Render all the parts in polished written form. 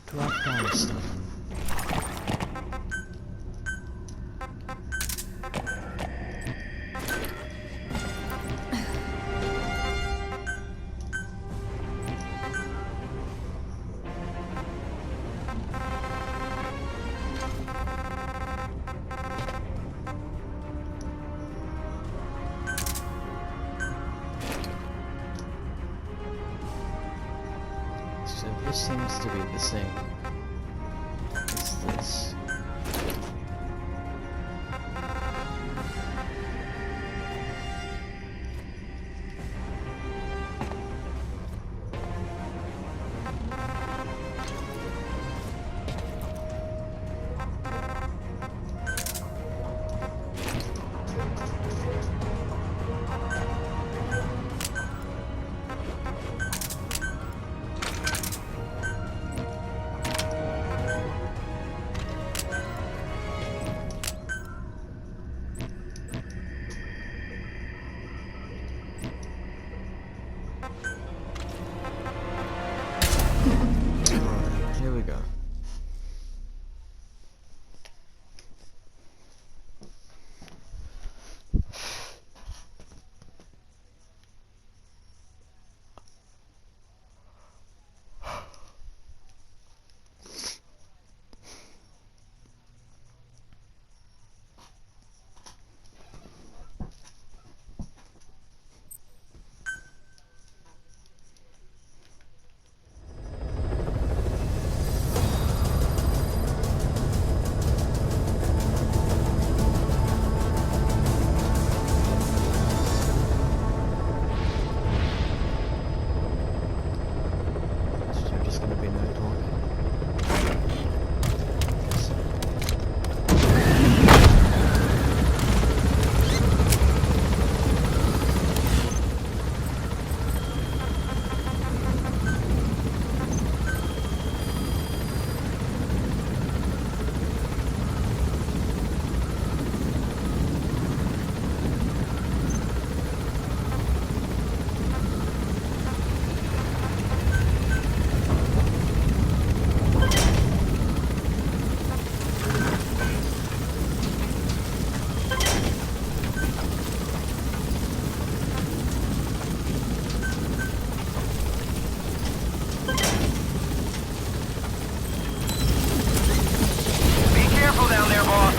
to Afghanistan. So this seems to be the same as this. Alright, here we go. So you're just gonna be no talking. Guess so. Be careful down there, boss.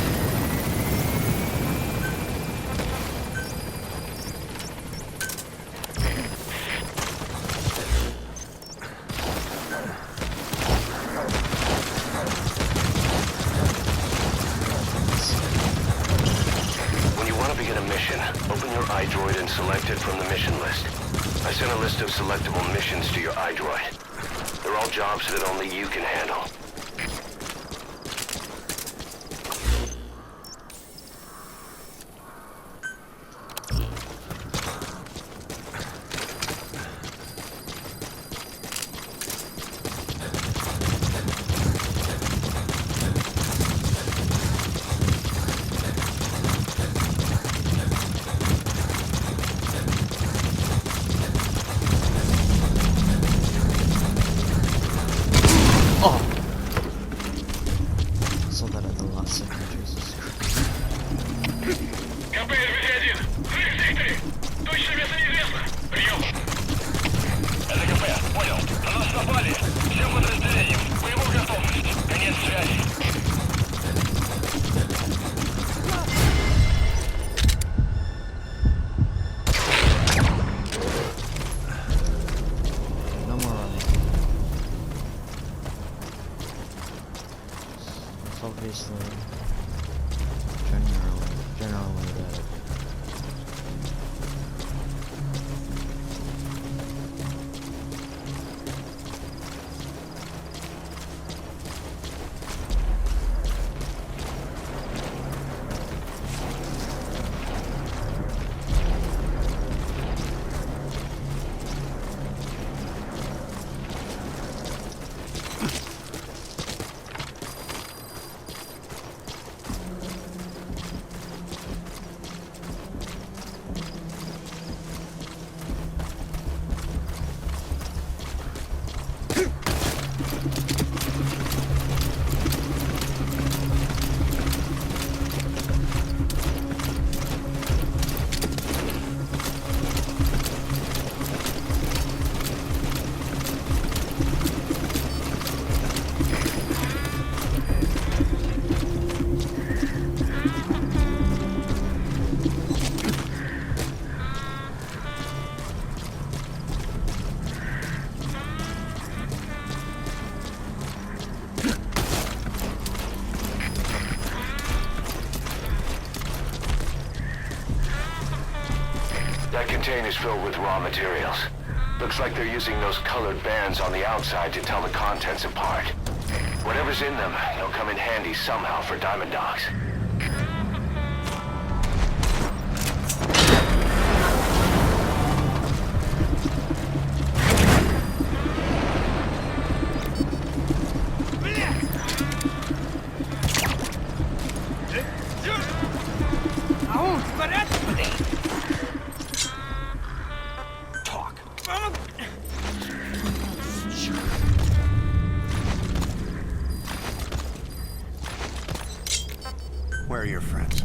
When you want to begin a mission, open your iDroid and select it from the mission list. I sent a list of selectable missions to your iDroid. They're all jobs that only you can handle. Oh! Saw that at the last second, Jesus Christ. КП-1, взрыв в секторе! Точное место неизвестно! Прием! Это КП, понял. На нас напали. Всем подразделениям. Боевую готовность. Конец связи. No more running. It's obviously generally bad. contain is filled with raw materials. Looks like they're using those colored bands on the outside to tell the contents apart. Whatever's in them, they'll come in handy somehow for Diamond Dogs. Where are your friends?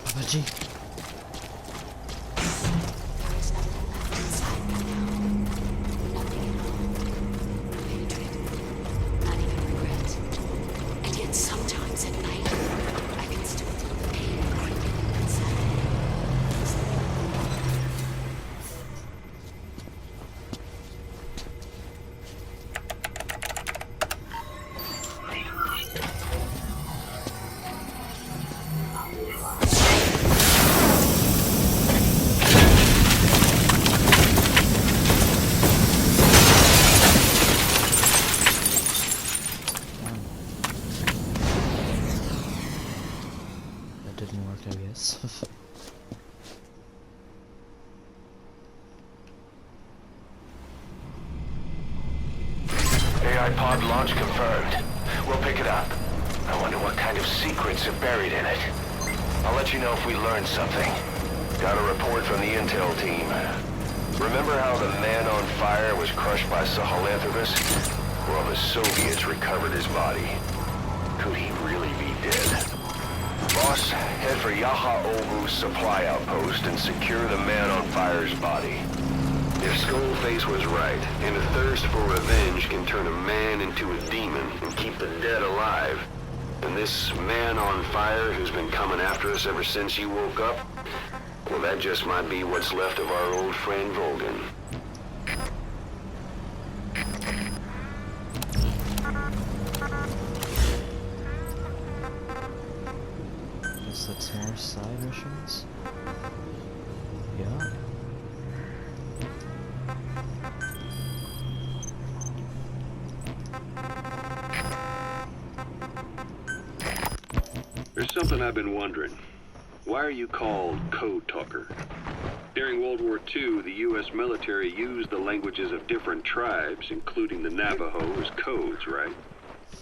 Papa-G. And yet sometimes at night, I can still feel the pain creeping inside. That didn't work, I guess. AI pod launch confirmed. We'll pick it up. I wonder what kind of secrets are buried in it. I'll let you know if we learn something. Got a report from the intel team. Remember how the man on fire was crushed by Sahelanthropus? Well, the Soviets recovered his body. Could he really be dead? Boss, head for Yaha Ogu's supply outpost and secure the man on fire's body. If Skullface was right, and a thirst for revenge can turn a man into a demon and keep the dead alive, then this man on fire who's been coming after us ever since you woke up, well, that just might be what's left of our old friend Volgin. Guess that's more side missions? Yeah. There's something I've been wondering. Why are you called Code Talker? During World War II, the U.S. military used the languages of different tribes, including the Navajo, as codes, right?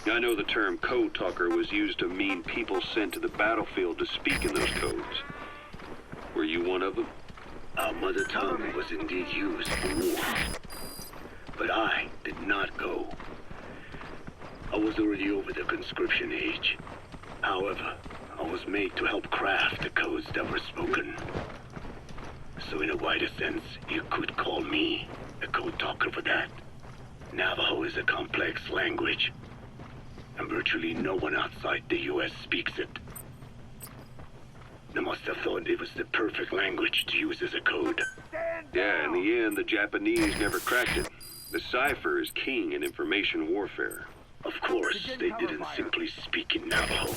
I know the term Code Talker was used to mean people sent to the battlefield to speak in those codes. Were you one of them? Our mother tongue was indeed used for war. But I did not go. I was already over the conscription age. However, I was made to help craft the codes that were spoken. So in a wider sense, you could call me a code talker for that. Navajo is a complex language, and virtually no one outside the U.S. speaks it. They must have thought it was the perfect language to use as a code. Yeah, in the end, the Japanese never cracked it. The cipher is king in information warfare. Of course, they didn't simply speak in Navajo.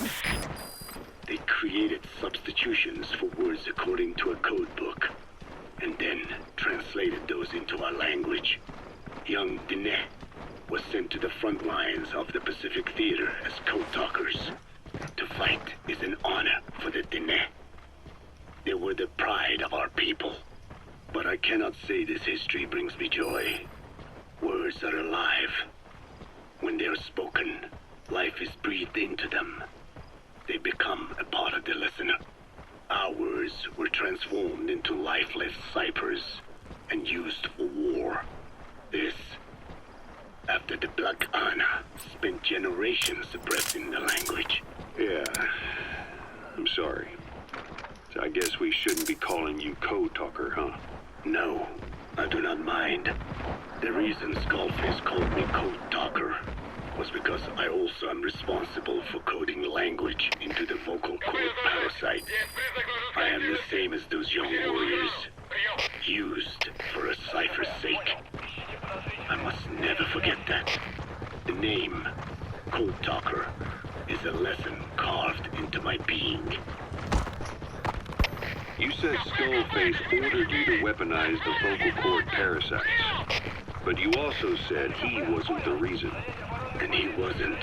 They created substitutions for words according to a code book, and then translated those into our language. Young Diné was sent to the front lines of the Pacific Theater as code talkers. To fight is an honor for the Diné. They were the pride of our people. But I cannot say this history brings me joy. Words are alive. When they are spoken, life is breathed into them. They become a part of the listener. Our words were transformed into lifeless ciphers and used for war. This, after the Black Eye we shouldn't be calling you Code Talker, huh? No, I do not mind. The reason Skullface called me Code Talker was because I also am responsible for coding language into the vocal cord parasite. I am the same as those young warriors, used for a cipher's sake. I must never forget that. The name, Code Talker, is a lesson carved into my being. You said Skullface ordered you to weaponize the vocal cord parasites. But you also said he wasn't the reason. And he wasn't.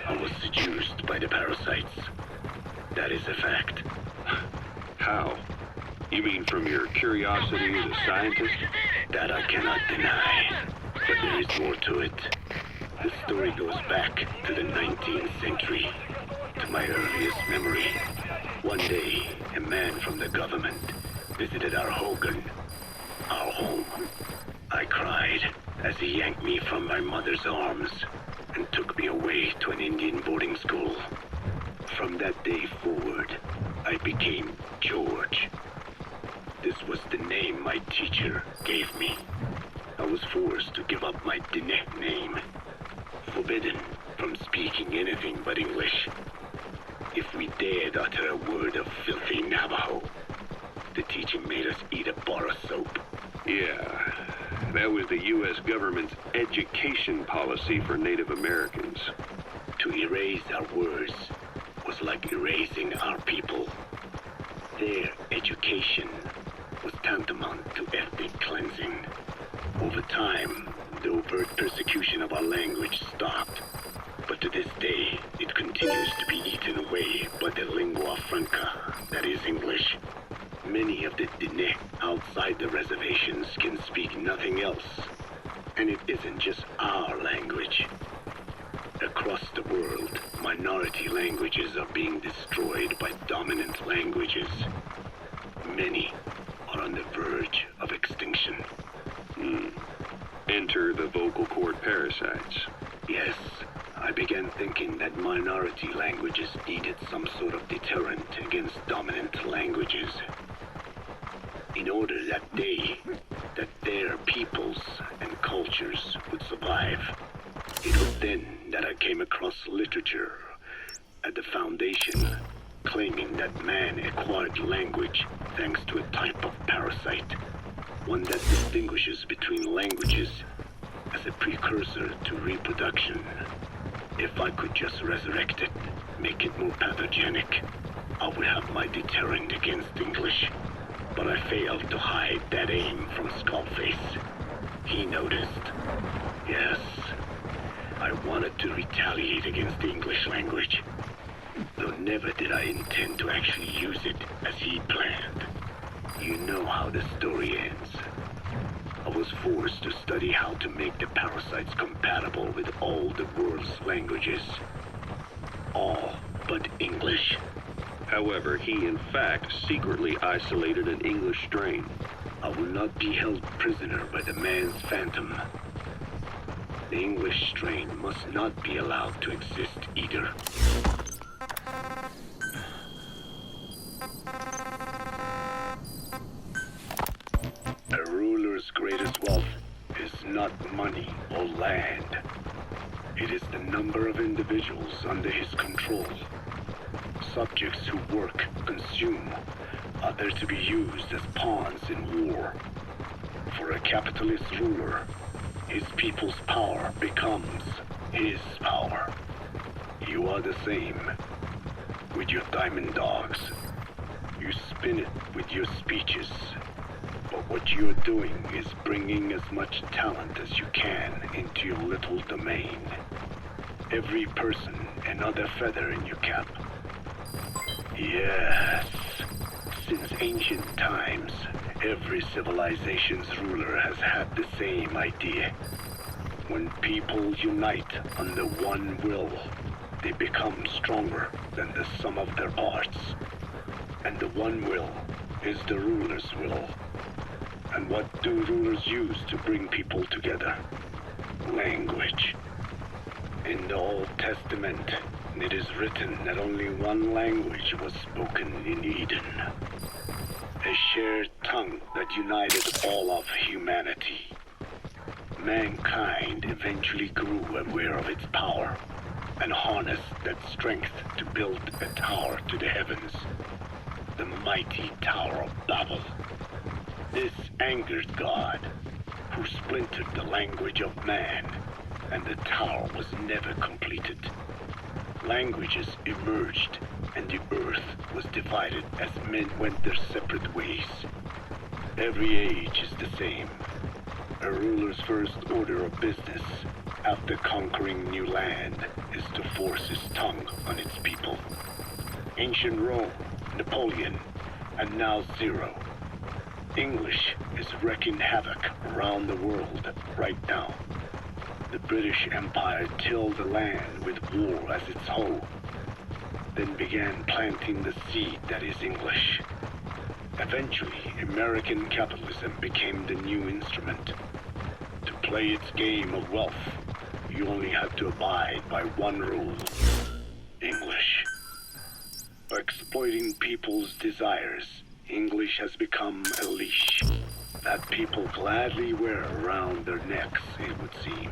I was seduced by the parasites. That is a fact. How? You mean from your curiosity as a scientist? That I cannot deny. But there is more to it. The story goes back to the 19th century, to my earliest memory. One day, a man from the government visited our Hogan, our home. I cried as he yanked me from my mother's arms and took me away to an Indian boarding school. From that day forward, I became George. This was the name my teacher gave me. I was forced to give up my Diné name, forbidden from speaking anything but English. If we dared utter a word of filthy Navajo, the teacher made us eat a bar of soap. Yeah, that was the U.S. government's education policy for Native Americans. To erase our words was like erasing our people. Their education was tantamount to ethnic cleansing. Over time, the overt persecution of our language stopped. But to this day, it continues to be eaten away by the lingua franca, that is English. Many of the Diné outside the reservations can speak nothing else. And it isn't just our language. Across the world, minority languages are being destroyed by dominant languages. Many are on the verge of extinction. Enter the vocal cord parasites. Yes, I began thinking that minority languages needed some sort of deterrent against dominant languages. In order that their peoples and cultures would survive. It was then that I came across literature at the Foundation claiming that man acquired language thanks to a type of parasite, one that distinguishes between languages as a precursor to reproduction. If I could just resurrect it, make it more pathogenic, I would have my deterrent against English. But I failed to hide that aim from Skullface. He noticed. Yes, I wanted to retaliate against the English language, though never did I intend to actually use it as he planned. You know how the story ends. I was forced to study how to make the parasites compatible with all the world's languages. All but English. However, he in fact secretly isolated an English strain. I will not be held prisoner by the man's phantom. The English strain must not be allowed to exist either. A ruler's greatest wealth is not money or land. It is the number of individuals under his control. Subjects who work, consume, are there to be used as pawns in war. For a capitalist ruler, his people's power becomes his power. You are the same. With your diamond dogs, you spin it with your speeches. But what you're doing is bringing as much talent as you can into your little domain. Every person another feather in your cap. Yes. Since ancient times, every civilization's ruler has had the same idea. When people unite under one will, they become stronger than the sum of their parts. And the one will is the ruler's will. And what do rulers use to bring people together? Language. In the Old Testament, It is written that only one language was spoken in Eden. A shared tongue that united all of humanity. Mankind eventually grew aware of its power and harnessed that strength to build a tower to the heavens. The mighty Tower of Babel. This angered God, who splintered the language of man, and the tower was never completed. Languages emerged, and the earth was divided as men went their separate ways. Every age is the same. A ruler's first order of business, after conquering new land, is to force his tongue on its people. Ancient Rome, Napoleon, and now Zero. English is wreaking havoc around the world right now. The British Empire tilled the land with war as its hoe, then began planting the seed that is English. Eventually, American capitalism became the new instrument. To play its game of wealth, you only had to abide by one rule: English. By exploiting people's desires, English has become a leash that people gladly wear around their necks, it would seem.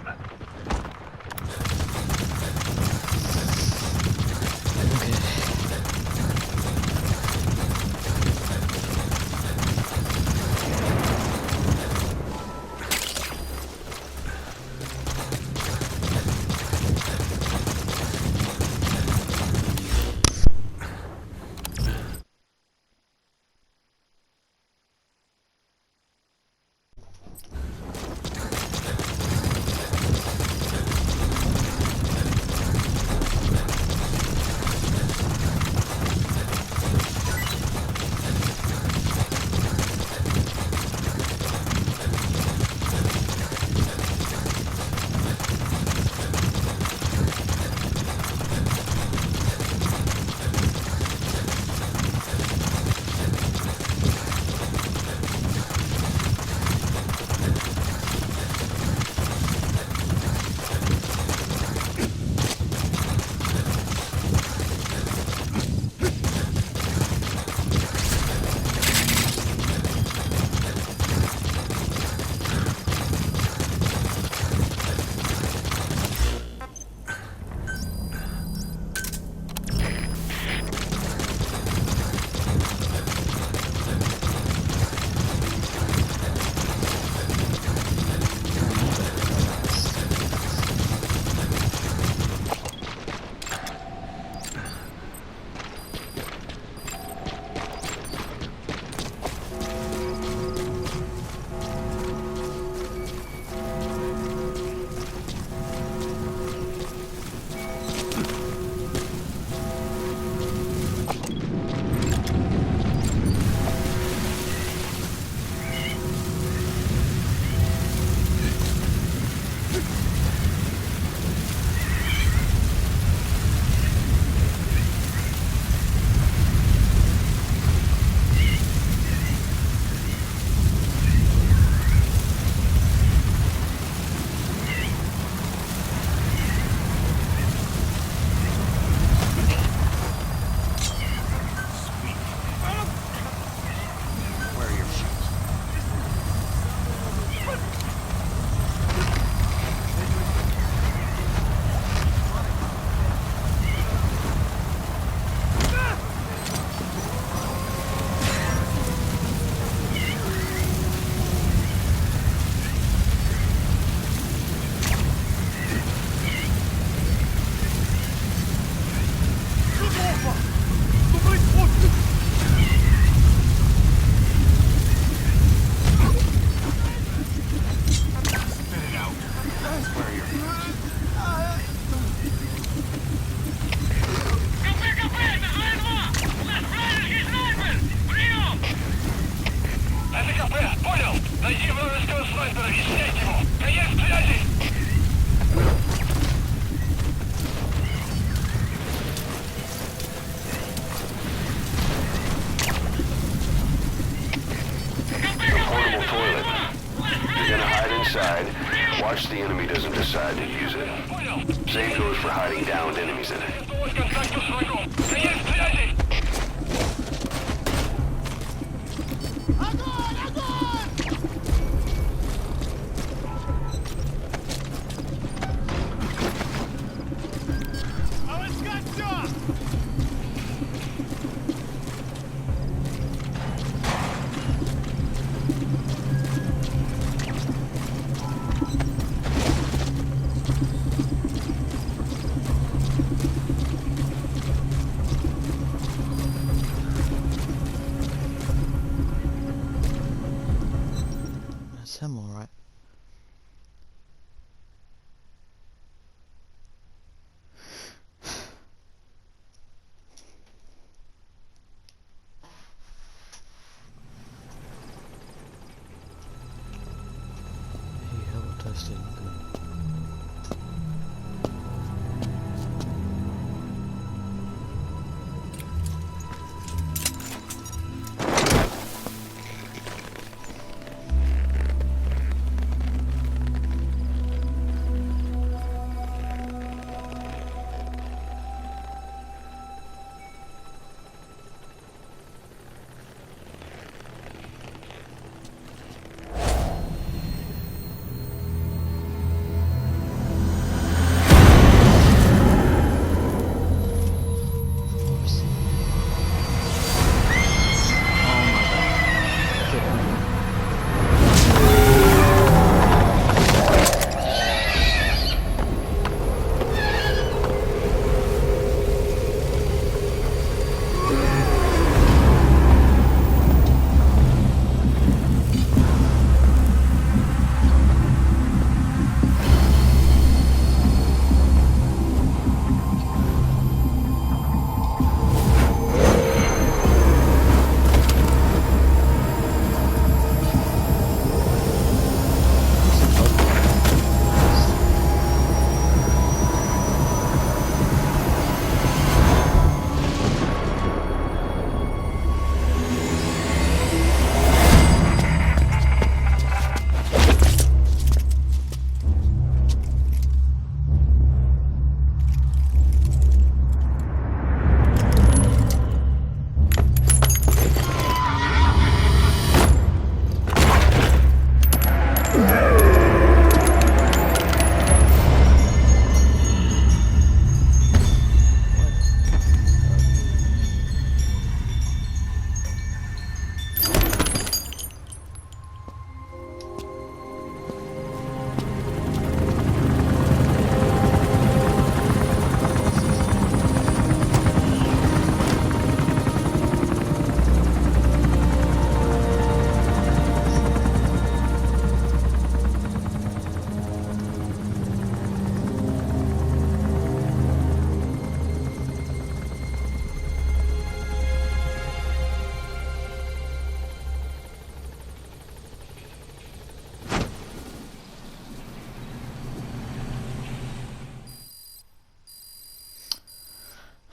Watch the enemy doesn't decide to use it. Same goes for hiding downed enemies in it.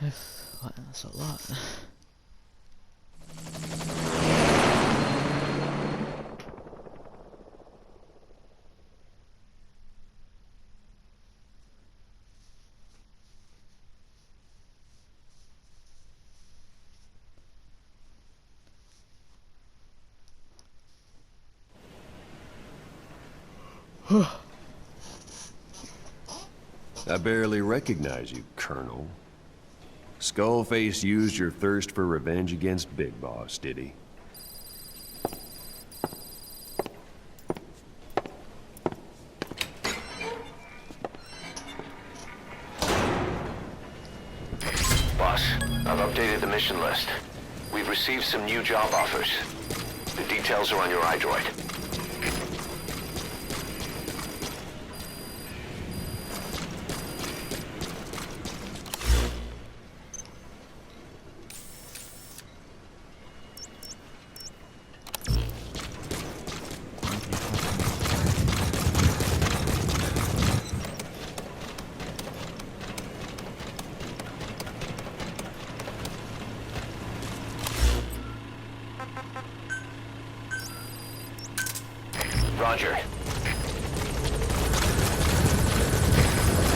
Wow, that's a lot. I barely recognize you, Colonel. Skullface used your thirst for revenge against Big Boss, did he? Boss, I've updated the mission list. We've received some new job offers. The details are on your iDroid. Roger.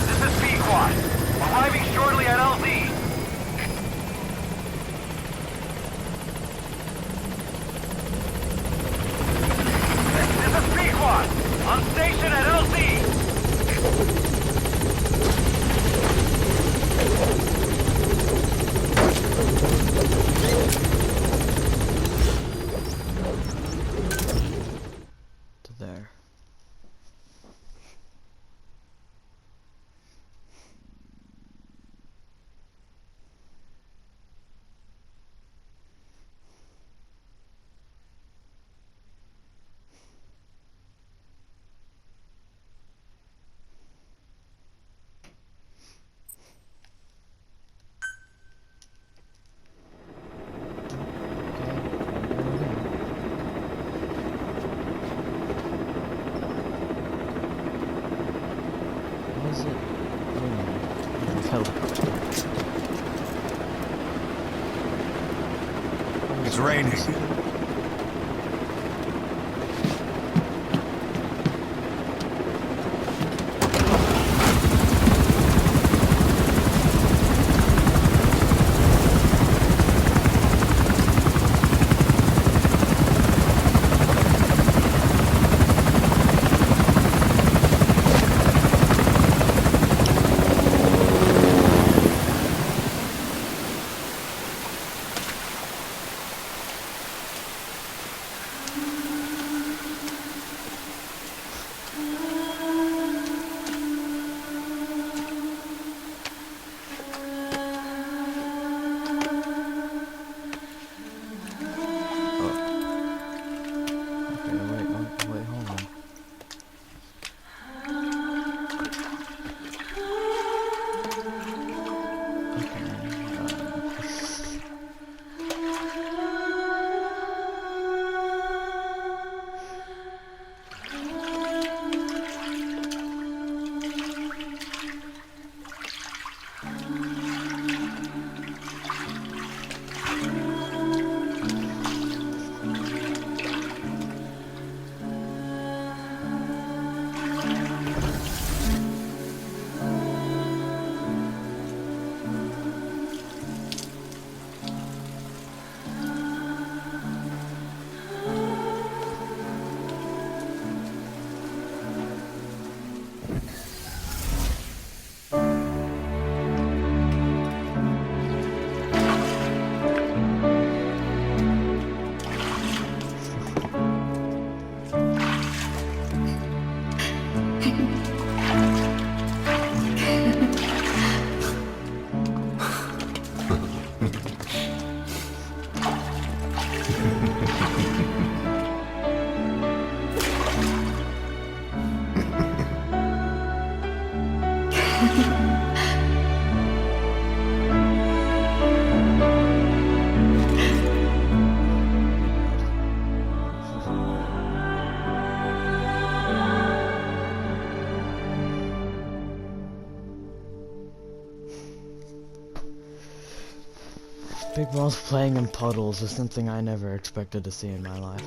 This is Pequod. Arriving shortly at LZ. This is Pequod. On station at LZ. To there. What is it? Helicopter. It's raining. Big balls playing in puddles is something I never expected to see in my life.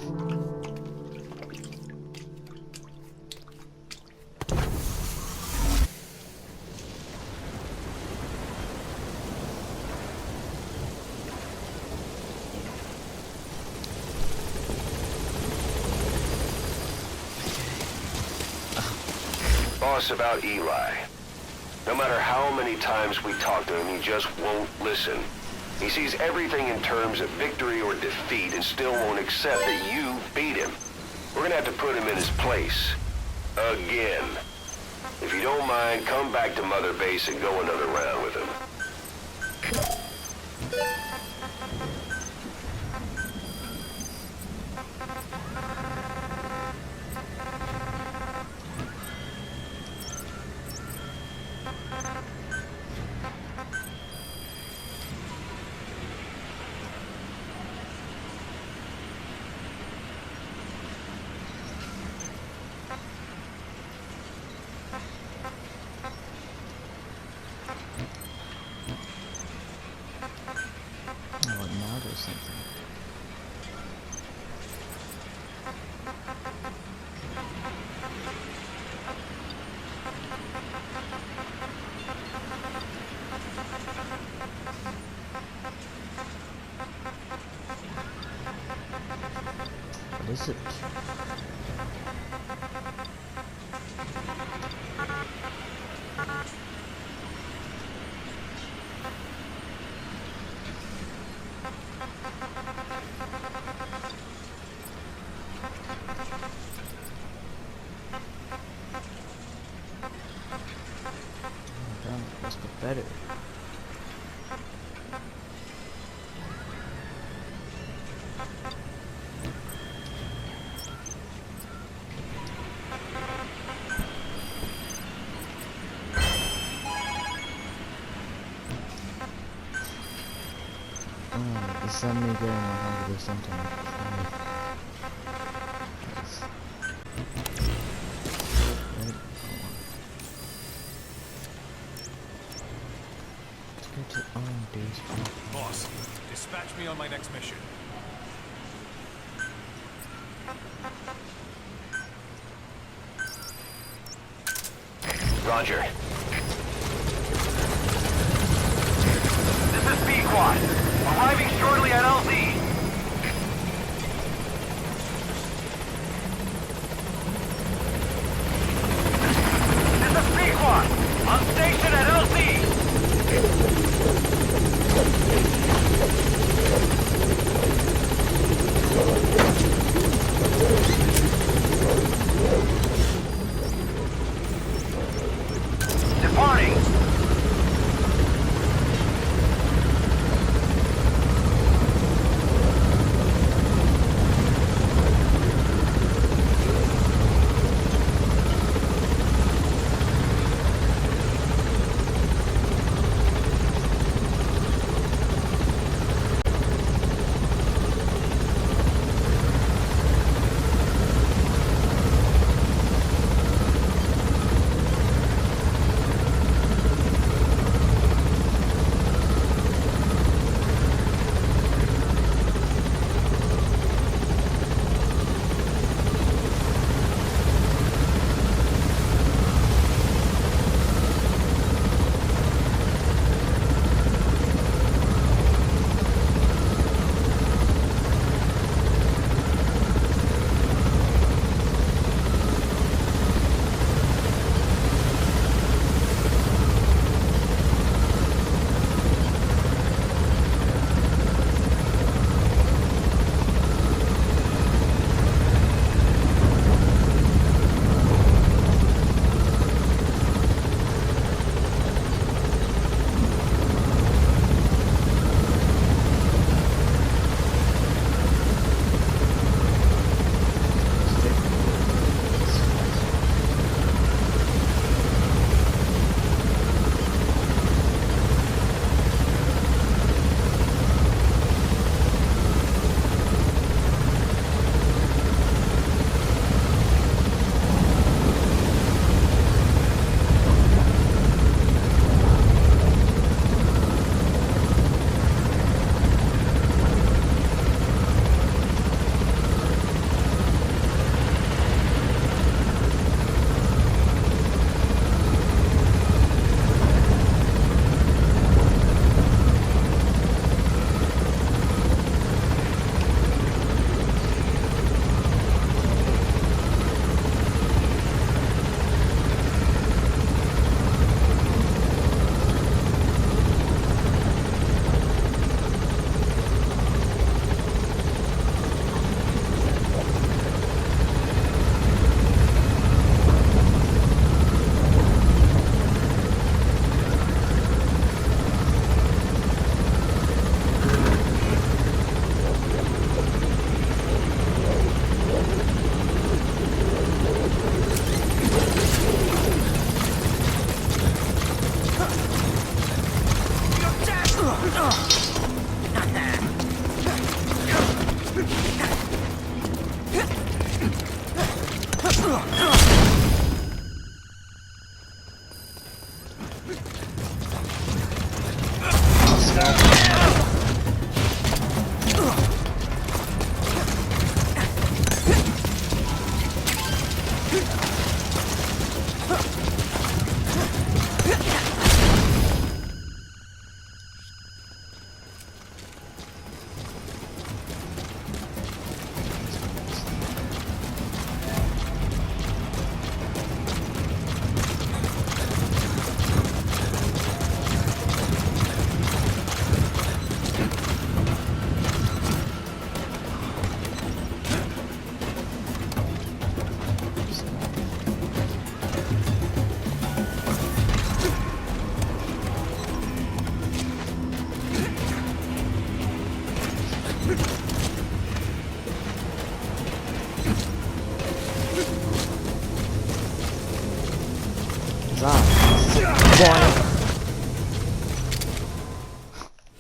Boss, about Eli. No matter how many times we talk to him, he just won't listen. He sees everything in terms of victory or defeat and still won't accept that you beat him. We're gonna have to put him in his place. Again. If you don't mind, come back to Mother Base and go another round with him. Oh, now there's something. What is it? Must be better. Is that me getting 100 or something? Boss, dispatch me on my next mission. Roger. This is B-Quad. Arriving shortly at LZ. This is B-Quad. On station at LZ.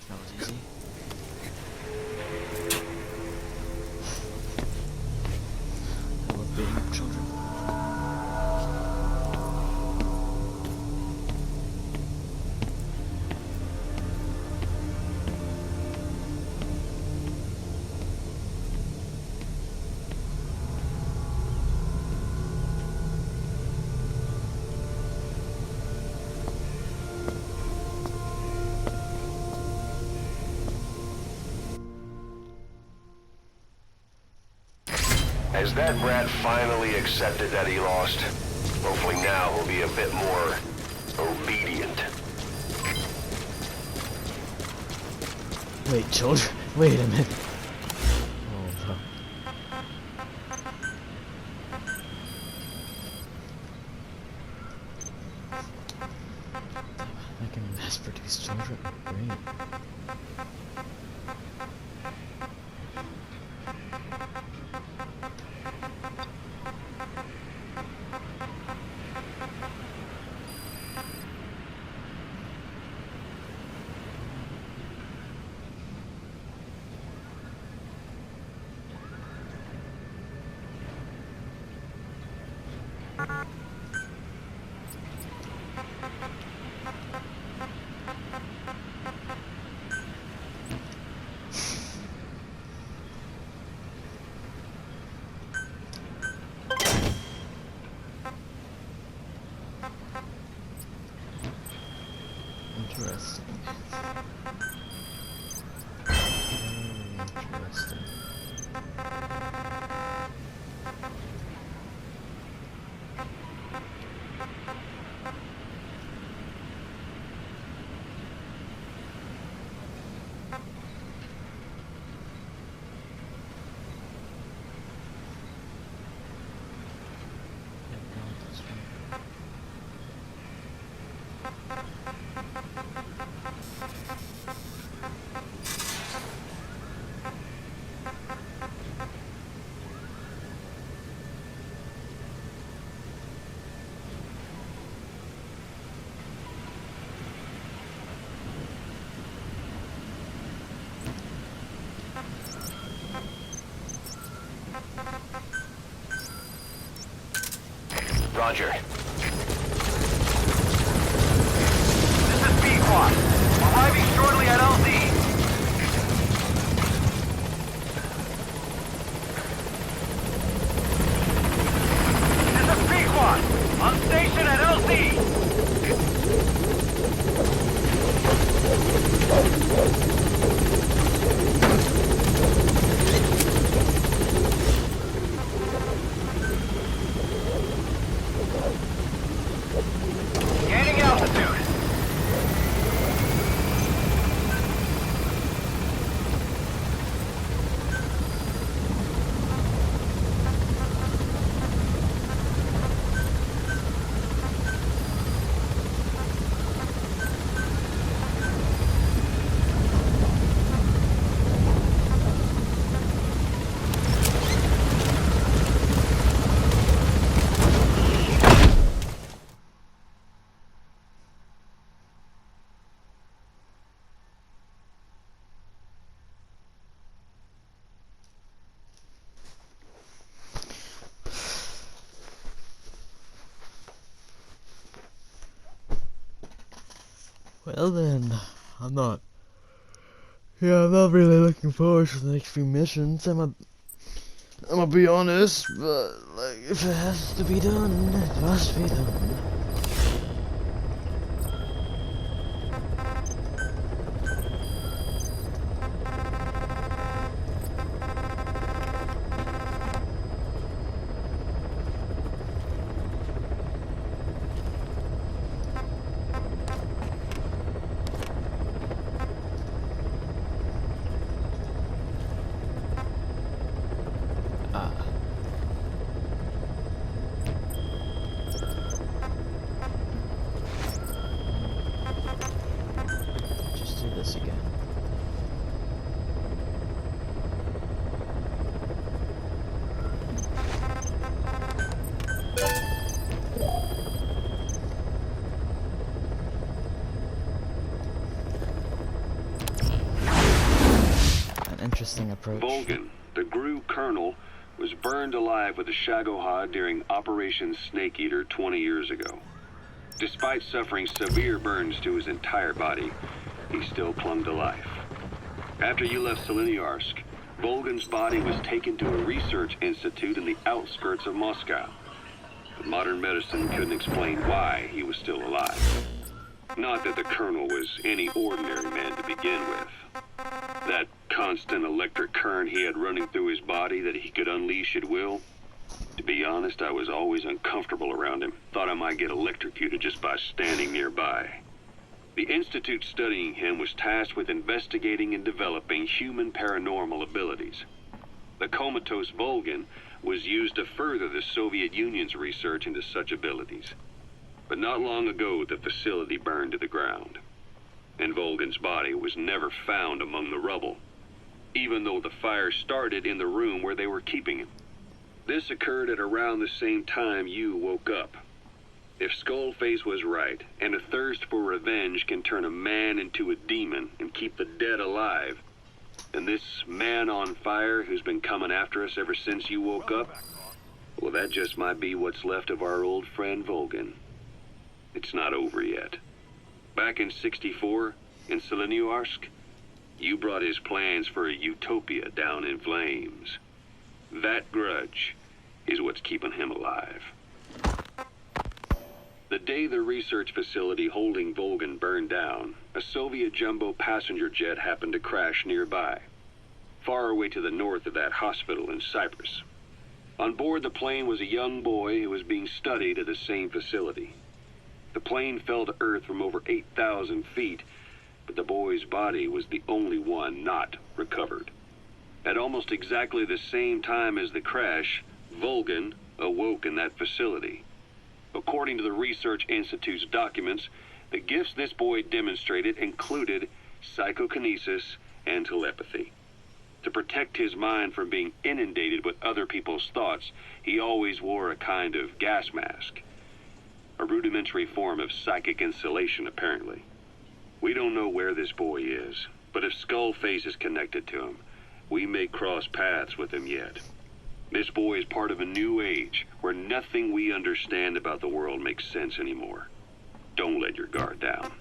That was easy. I love beating up children. Has that brat finally accepted that he lost? Hopefully now he'll be a bit more obedient. Wait, children. Wait a minute. Oh, no. I can mass produce children. Great. Interesting. Very interesting. Roger. This is Pequod. Arriving shortly at LZ. This is Pequod. On station at LZ. Well then, I'm not really looking forward to the next few missions. I'm gonna be honest, but like, if it has to be done, it must be done. Just do this again. An interesting approach. Volgin, the GRU colonel, was burned alive with a Shagohod during Operation Snake Eater 20 years ago. Despite suffering severe burns to his entire body, he still clung to life. After you left Seleniarsk, Volgin's body was taken to a research institute in the outskirts of Moscow. But modern medicine couldn't explain why he was still alive. Not that the colonel was any ordinary man to begin with. That constant electric current he had running through his body that he could unleash at will. To be honest, I was always uncomfortable around him. Thought I might get electrocuted just by standing nearby. The institute studying him was tasked with investigating and developing human paranormal abilities. The comatose Volgin was used to further the Soviet Union's research into such abilities. But not long ago, the facility burned to the ground, and Volgin's body was never found among the rubble, even though the fire started in the room where they were keeping him. This occurred at around the same time you woke up. If Skullface was right, and a thirst for revenge can turn a man into a demon and keep the dead alive, then this man on fire who's been coming after us ever since you woke up, well, that just might be what's left of our old friend Volgin. It's not over yet. Back in '64, in Seleniarsk, you brought his plans for a utopia down in flames. That grudge is what's keeping him alive. The day the research facility holding Volgin burned down, a Soviet jumbo passenger jet happened to crash nearby, far away to the north of that hospital in Cyprus. On board the plane was a young boy who was being studied at the same facility. The plane fell to Earth from over 8,000 feet, but the boy's body was the only one not recovered. At almost exactly the same time as the crash, Volgin awoke in that facility. According to the Research Institute's documents, the gifts this boy demonstrated included psychokinesis and telepathy. To protect his mind from being inundated with other people's thoughts, he always wore a kind of gas mask. A rudimentary form of psychic insulation, apparently. We don't know where this boy is, but if Skullface is connected to him, we may cross paths with him yet. This boy is part of a new age where nothing we understand about the world makes sense anymore. Don't let your guard down.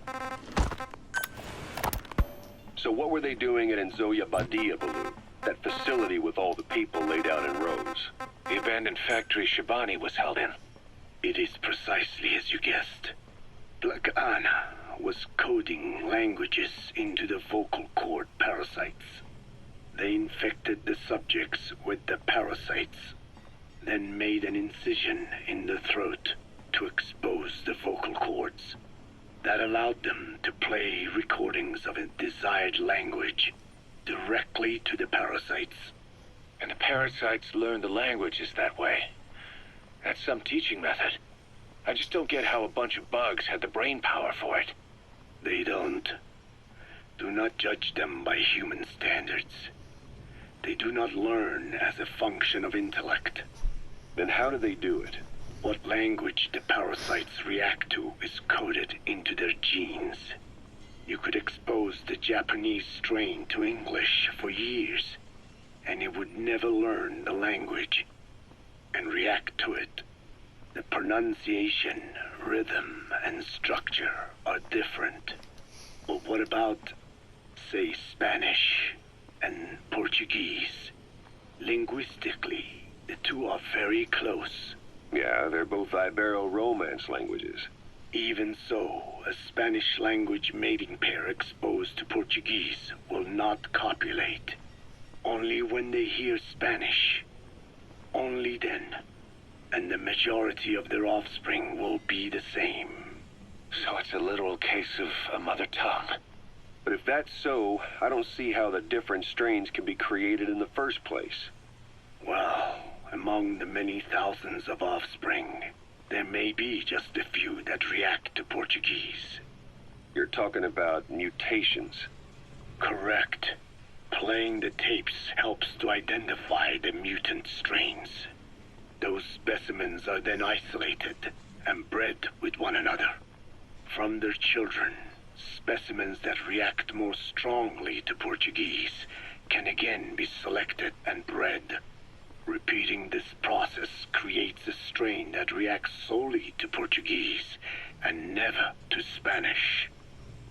So what were they doing at Enzoya Badia, Baloo? That facility with all the people laid out in rows? The abandoned factory Shabani was held in. It is precisely as you guessed. Black Anna was coding languages into the vocal cord parasites. They infected the subjects with the parasites, then made an incision in the throat to expose the vocal cords. That allowed them to play recordings of a desired language directly to the parasites. And the parasites learned the languages that way. That's some teaching method. I just don't get how a bunch of bugs had the brain power for it. They don't. Do not judge them by human standards. They do not learn as a function of intellect. Then how do they do it? What language the parasites react to is coded into their genes. You could expose the Japanese strain to English for years, and it would never learn the language and react to it. The pronunciation, rhythm, and structure are different. But what about, say, Spanish and Portuguese? Linguistically, the two are very close. Yeah, they're both Ibero-Romance languages. Even so, a Spanish language mating pair exposed to Portuguese will not copulate. Only when they hear Spanish. Only then. And the majority of their offspring will be the same. So it's a literal case of a mother tongue. But if that's so, I don't see how the different strains can be created in the first place. Well, among the many thousands of offspring, there may be just a few that react to Portuguese. You're talking about mutations. Correct. Playing the tapes helps to identify the mutant strains. Those specimens are then isolated and bred with one another. From their children, specimens that react more strongly to Portuguese can again be selected and bred. Repeating this process creates a strain that reacts solely to Portuguese and never to Spanish.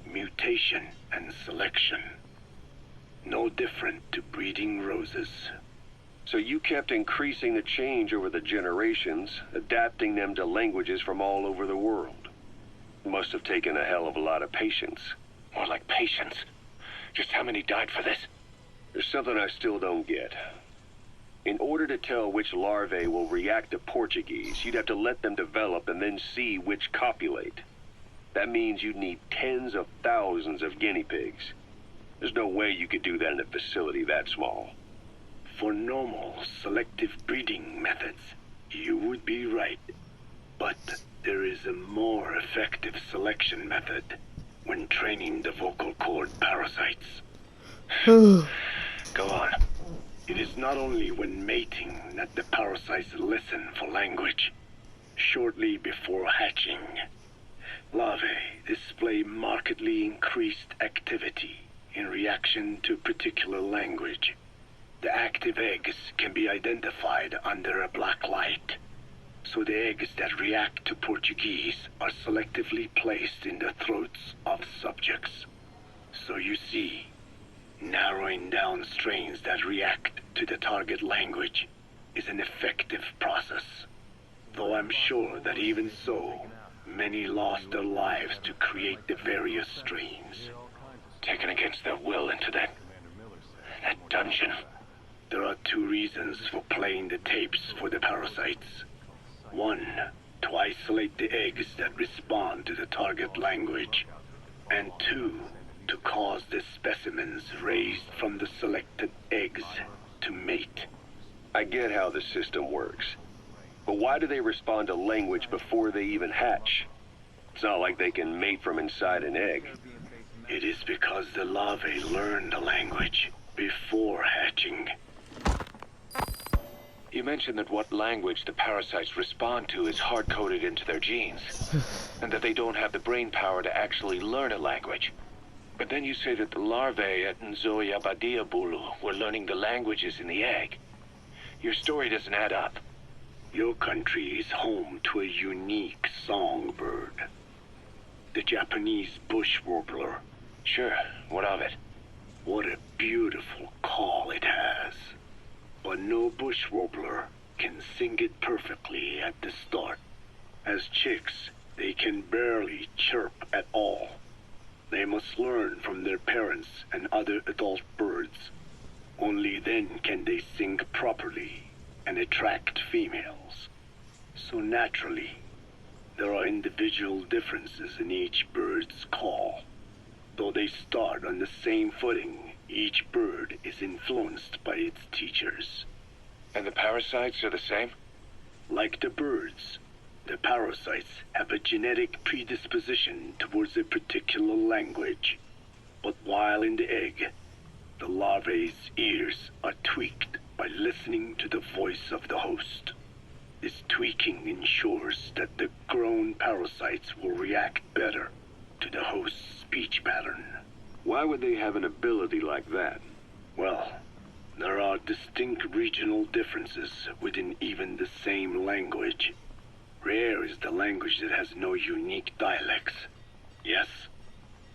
Mutation and selection. No different to breeding roses. So you kept increasing the change over the generations, adapting them to languages from all over the world. Must have taken a hell of a lot of patience. More like patience. Just how many died for this? There's something I still don't get. In order to tell which larvae will react to Portuguese, you'd have to let them develop and then see which copulate. That means you'd need tens of thousands of guinea pigs. There's no way you could do that in a facility that small. For normal selective breeding methods, you would be right. But there is a more effective selection method when training the vocal cord parasites. Go on. It is not only when mating that the parasites listen for language. Shortly before hatching, larvae display markedly increased activity in reaction to particular language. The active eggs can be identified under a black light. So the eggs that react to Portuguese are selectively placed in the throats of subjects. So you see, narrowing down strains that react to the target language is an effective process. Though I'm sure that even so, many lost their lives to create the various strains. Taken against their will into that dungeon. There are two reasons for playing the tapes for the parasites. One, to isolate the eggs that respond to the target language. And two, to cause the specimens raised from the selected eggs to mate. I get how the system works. But why do they respond to language before they even hatch? It's not like they can mate from inside an egg. It is because the larvae learn the language before hatching. You mentioned that what language the parasites respond to is hard-coded into their genes, and that they don't have the brain power to actually learn a language. But then you say that the larvae at Nzoia Badia Bulu were learning the languages in the egg. Your story doesn't add up. Your country is home to a unique songbird. The Japanese bush warbler. Sure, what of it? What a beautiful call it has. But no bush warbler can sing it perfectly at the start. As chicks, they can barely chirp at all. They must learn from their parents and other adult birds. Only then can they sing properly and attract females. So naturally, there are individual differences in each bird's call. Though they start on the same footing, each bird is influenced by its teachers. And the parasites are the same? Like the birds, the parasites have a genetic predisposition towards a particular language. But while in the egg, the larvae's ears are tweaked by listening to the voice of the host. This tweaking ensures that the grown parasites will react better to the host's speech pattern. Why would they have an ability like that? Well, there are distinct regional differences within even the same language. Rare is the language that has no unique dialects. Yes,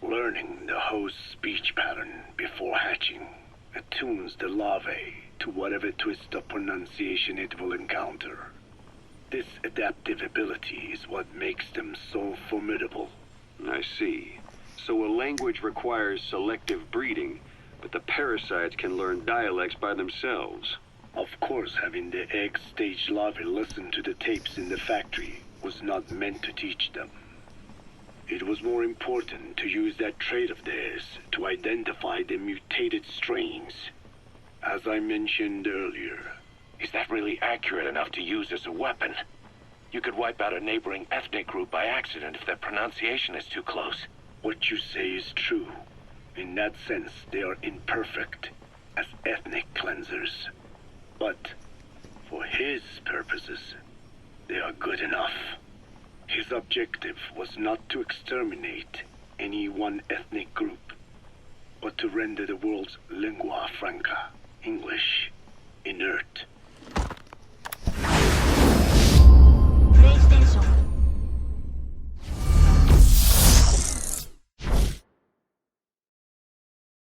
Learning the host's speech pattern before hatching attunes the larvae to whatever twist of pronunciation it will encounter. This adaptive ability is what makes them so formidable. I see. So a language requires selective breeding, but the parasites can learn dialects by themselves. Of course, having the egg-stage larvae listen to the tapes in the factory was not meant to teach them. It was more important to use that trait of theirs to identify the mutated strains. As I mentioned earlier. Is that really accurate enough to use as a weapon? You could wipe out a neighboring ethnic group by accident if their pronunciation is too close. What you say is true. In that sense, they are imperfect as ethnic cleansers. But for his purposes, they are good enough. His objective was not to exterminate any one ethnic group, but to render the world's lingua franca, English, inert.